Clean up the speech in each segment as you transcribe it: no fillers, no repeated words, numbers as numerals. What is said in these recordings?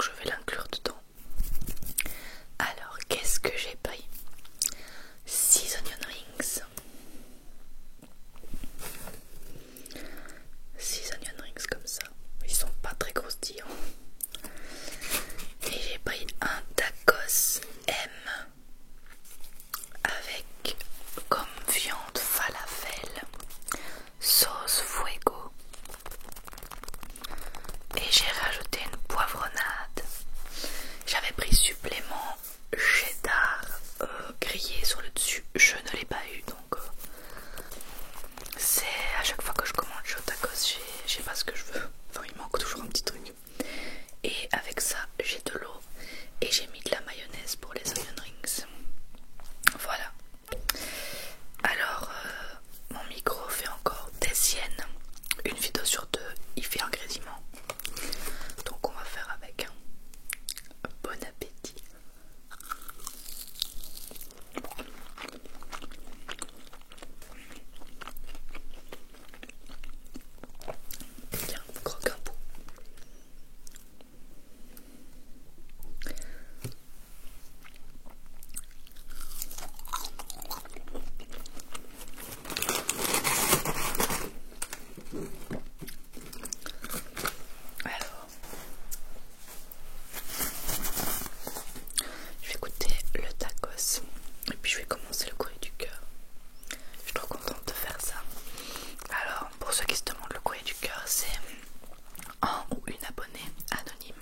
donc je vais l'inclure dedans. Alors, qu'est-ce que j'ai pris? 6 onion rings. 6 onion rings comme ça. Ils sont pas très croustillants. Et j'ai pris un tacos M avec comme viande falafel, sauce fuego. Et j'ai rajouté une poivronnade. J'avais pris supplément cheddar grillé sur le dessus. Je ne l'ai pas eu, donc c'est à chaque fois que je commande chez tacos, j'ai pas ce que je veux. Enfin, il manque toujours un petit truc. Et avec ça, j'ai de l'eau et j'ai mis de la mayonnaise pour les onion rings. Voilà. Alors, mon micro fait encore des siennes. Une vidéo sur deux, il fait un grésillement. Donc on va faire avec. Bon appétit. Tiens, croque un bout. Alors, je vais goûter le tacos et puis je vais commencer le courrier du cœur. Je suis trop contente de faire ça. Alors, pour ceux qui se demandent, le courrier du cœur, c'est un ou une abonnée anonyme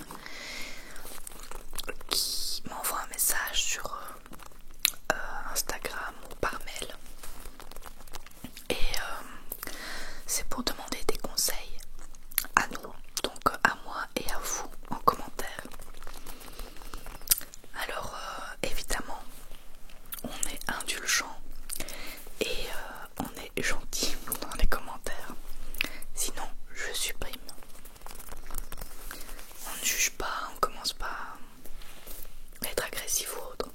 qui m'envoie un message sur Instagram ou par mail. Et c'est pour demander des conseils à nous, donc à moi et à vous en commentaire. Alors évidemment, on est indulgent et on est gentil dans les commentaires. Sinon, je supprime. On ne juge pas, on commence pas à être agressif ou autre.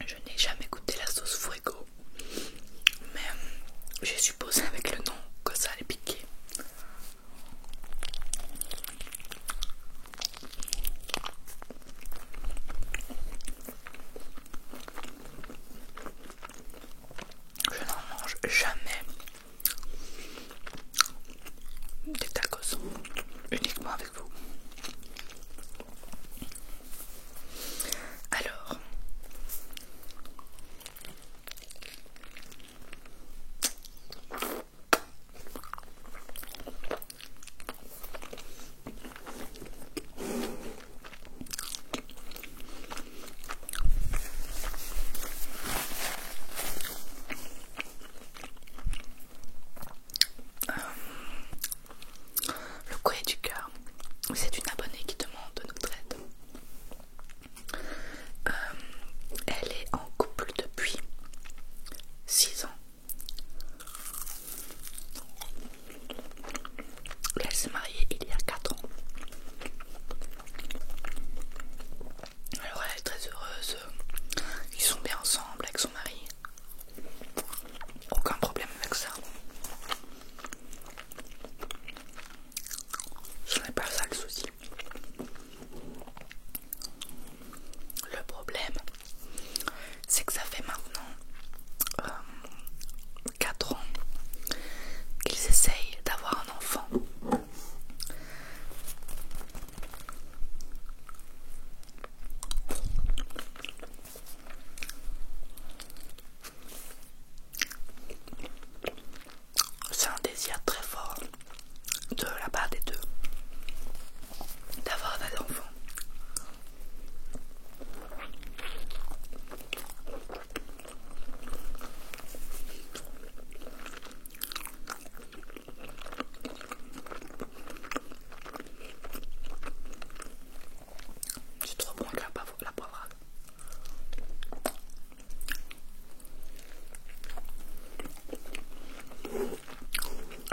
Je n'ai jamais goûté la sauce fuego, mais j'ai supposé avec le nom que ça allait piquer. Je n'en mange jamais des tacos, uniquement avec vous. Alors,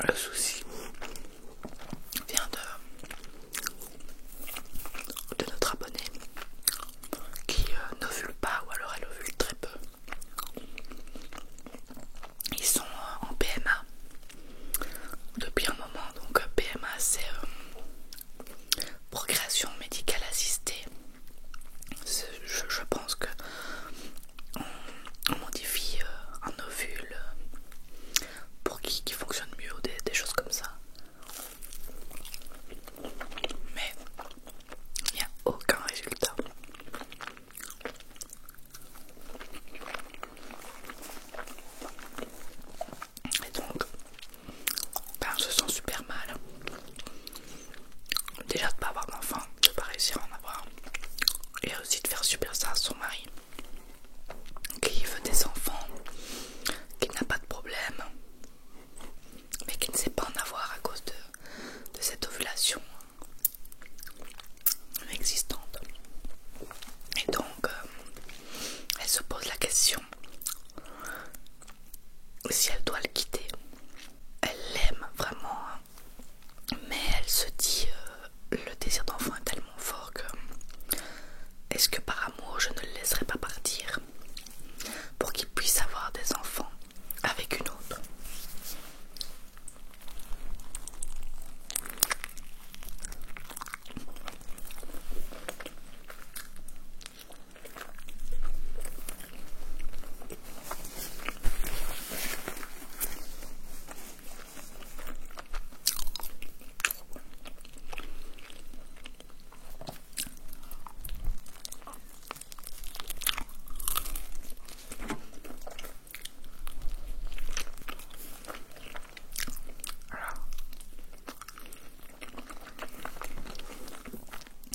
Le souci vient de notre abonné qui n'ovule pas, ou alors elle ovule très peu. Ils sont en PMA depuis un moment, donc PMA c'est procréation médicale assistée. Je pense que on modifie un ovule pour qu'il fonctionne mieux ou des choses comme ça. Mais il n'y a aucun résultat. Et donc, on se sent super mal. Déjà de ne pas avoir d'enfant, de ne pas réussir à en avoir. Et aussi de faire subir ça à son mari, qui veut des enfants, qui n'a pas de problème, mais qui ne sait pas en avoir à cause de cette ovulation inexistante. Et donc, elle se pose la question si elle doit le quitter. Elle l'aime vraiment, mais elle se dit le désir d'enfant est tellement fort que est-ce que par amour je ne le laisserai pas partir pour qu'il puisse avoir des enfants avec une autre.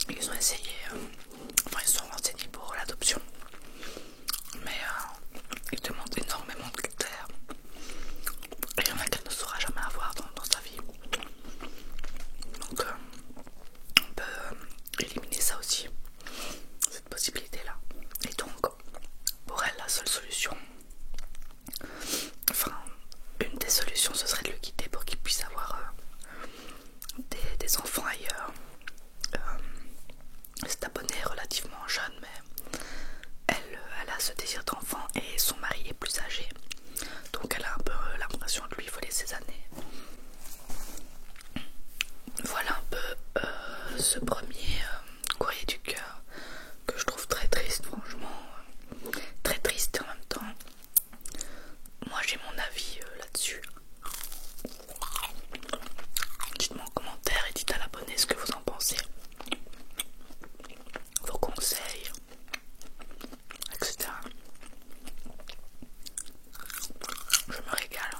Ils ont essayé, ils se sont renseignés pour l'adoption, mais ils demandent énormément de critères et il y en a qu'elle ne saura jamais avoir dans sa vie. Donc on peut éliminer ça aussi, cette possibilité-là. Et donc pour elle la seule solution, enfin une des solutions, ce serait de le quitter pour qu'il puisse avoir des enfants ailleurs. Cette abonnée est relativement jeune, mais elle a ce désir d'enfant et son mari est plus âgé, donc elle a un peu l'impression de lui voler ses années. Voilà un peu ce premier courrier du cœur que je trouve très triste, franchement, très triste et en même temps moi j'ai mon avis là-dessus. Dites-moi en commentaire et dites à l'abonné ce que vous en pensez, vos conseils, etc. Je me régale.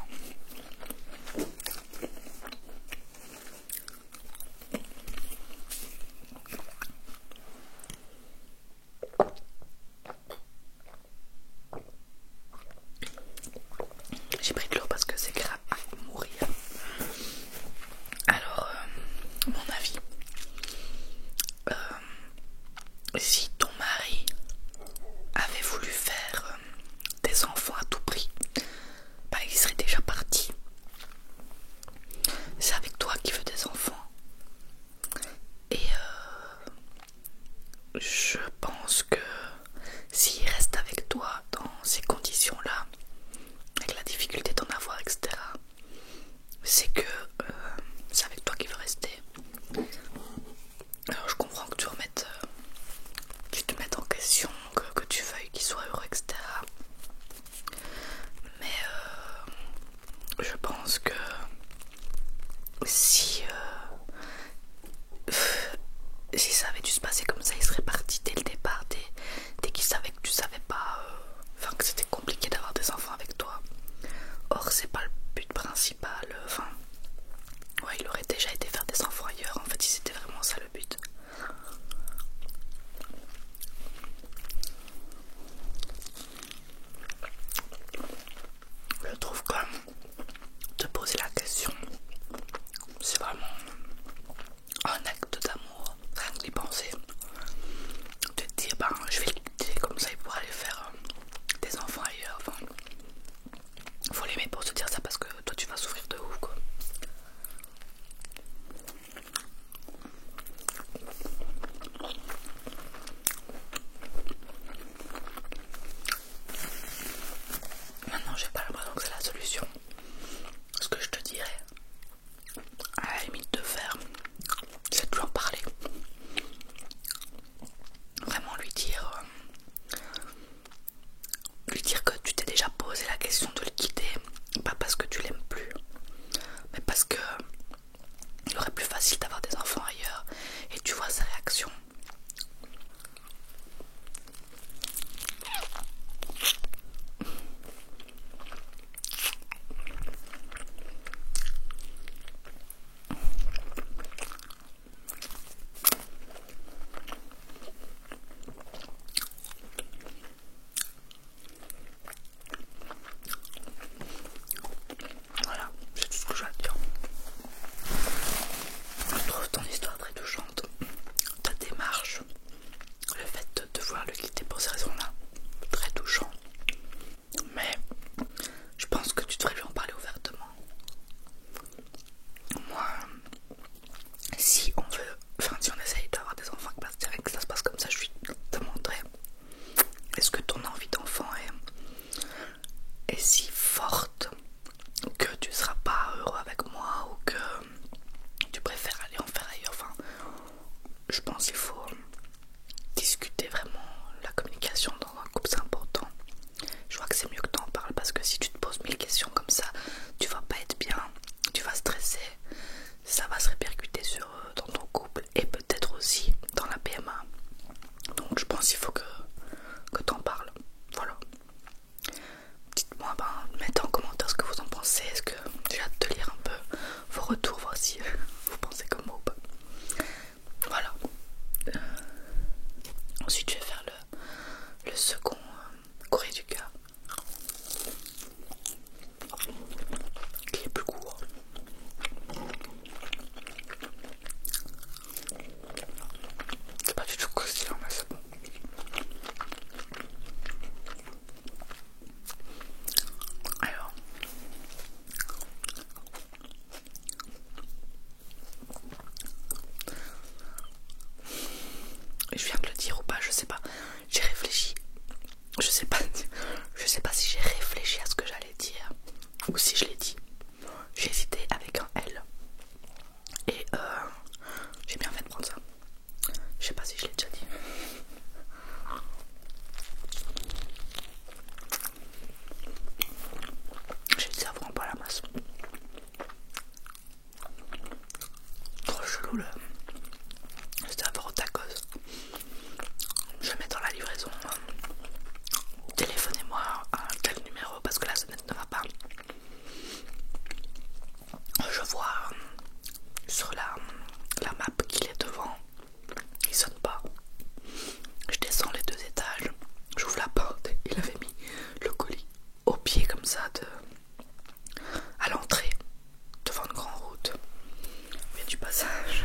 ton envie d'enfant est si forte que tu seras pas heureux avec moi ou que tu préfères aller en faire ailleurs. Enfin, je pense qu'il faut discuter vraiment. La communication dans un couple c'est important. Je crois que c'est mieux que tu en parles parce que si tu te poses 1000 questions comme ça, tu vas pas être bien, tu vas stresser, ça va se répercuter dans ton couple et peut-être aussi dans la PMA. Donc je pense qu'il faut que tu en parles. Voilà. Dites-moi, mettez en commentaire ce que vous en pensez. Est-ce que j'ai hâte de lire un peu vos retours, voir si vous pensez comme moi ou pas. Voilà. Ensuite je vais faire le second courrier du cœur qui est plus court. C'est pas du tout croustillant mais c'est bon. Alors, je viens de le dire ou pas, je sais pas. J'ai réfléchi. Je sais pas si j'ai réfléchi à ce que j'allais dire ou si je l'ai dit. J'ai hésité avec un L. Et j'ai bien fait de prendre ça. Je sais pas si je l'ai déjà dit. J'ai dit ça vraiment pas à la masse. Trop chelou le serveur au tacos. Je mets dans la livraison. Téléphonez-moi à tel numéro parce que la sonnette ne va pas. Je vois sur la map qu'il est devant. Il sonne pas. Je descends les 2 étages. J'ouvre la porte. Il avait mis le colis au pied comme ça à l'entrée devant une grande route. Mais du passage.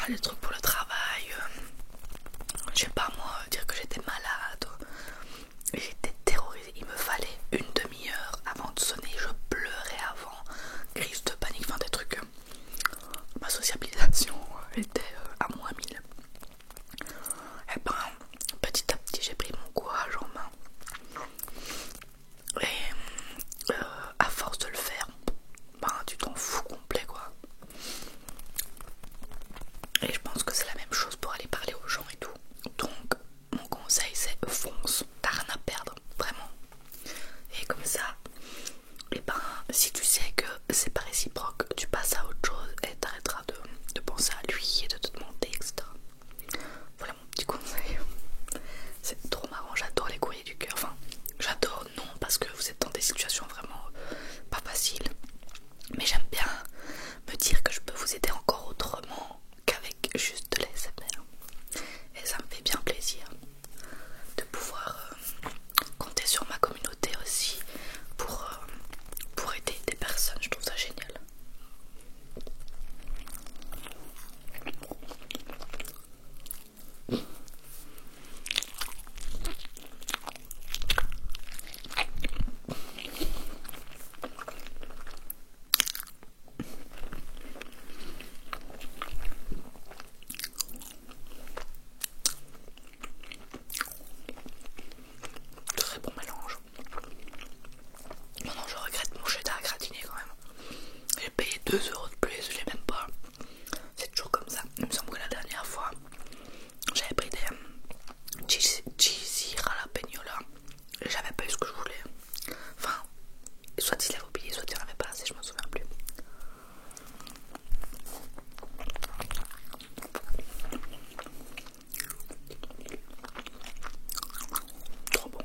les trucs pour le travail, je sais pas moi, dire que j'étais malade, j'étais terrorisée, il me fallait une demi-heure avant de sonner, je pleurais avant, crise de panique, enfin des trucs, ma sociabilisation était à moins 1000. Et ben petit à petit j'ai pris mon courage en main et à force de le faire, ben tu t'en fous complet quoi. Et je pense que c'est la même chose pour aller parler aux gens et tout. Donc mon conseil c'est fonce, t'as rien à perdre, vraiment. Et comme ça, et ben si tu sais que c'est pas réciproque, tu passes à autre chose et t'arrêteras de penser à lui et de te demander, etc. Voilà mon petit conseil. C'est trop marrant, j'adore les courriers du cœur. Enfin, j'adore non parce que vous êtes dans des situations vraiment pas faciles. Mais j'aime bien me dire que je peux vous aider encore autrement qu'avec juste de l'ASMR. Et ça me fait bien plaisir de pouvoir compter sur ma communauté aussi pour aider des personnes. Je trouve ça génial. Très bon mélange. Maintenant je regrette mon cheddar gratiné quand même. J'ai payé 2 € de plus, je l'ai même pas. C'est toujours comme ça. Il me semble que la dernière fois j'avais pris des cheesy jalapeno là et j'avais pas eu ce que je voulais. Enfin, soit il l'avait oublié, soit il en avait pas assez, je m'en souviens plus. Trop bon.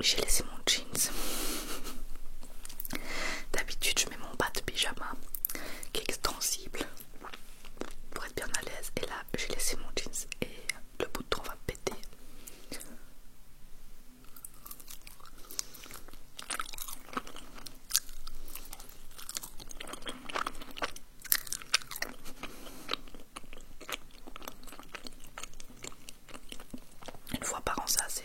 j'ai laissé mon jeans. D'habitude je mets mon bas de pyjama qui est extensible pour être bien à l'aise, et là j'ai laissé mon jeans et le bouton va péter. Une fois par an c'est assez.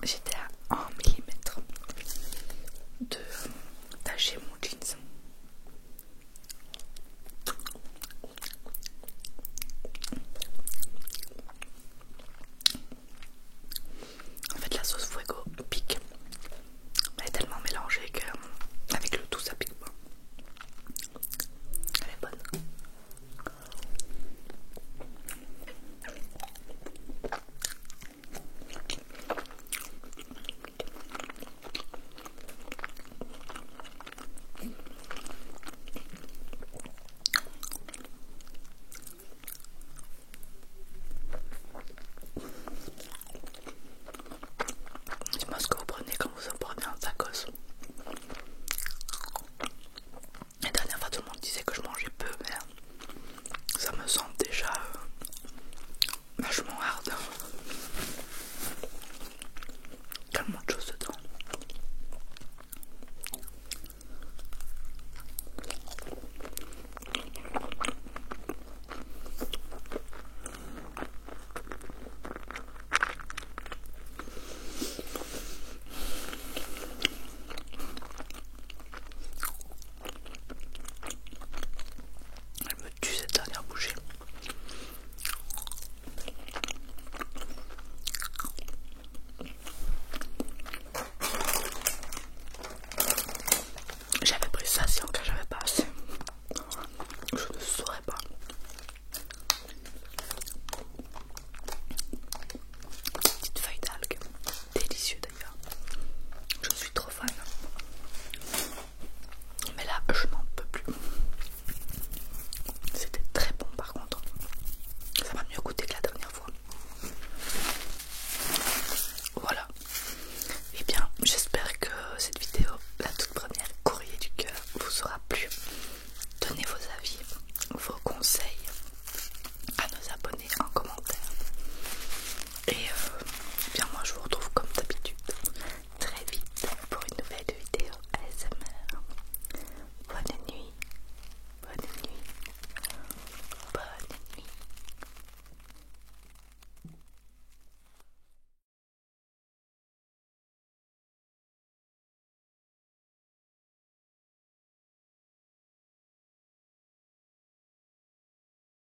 J'étais à 1 millimètre de tacher mon jeans. En fait la sauce fuego pique. Elle est tellement mélangée que avec le tout ça pique pas. Elle est bonne. Dis-moi ce que vous prenez quand vous en prenez un tacos. La dernière fois tout le monde disait que je mangeais peu, mais ça me semble déjà vachement hard. Tellement de choses dedans. Elle me tue cette dernière bouchée. J'avais pris ça si en cas j'avais pas assez. Je ne saurais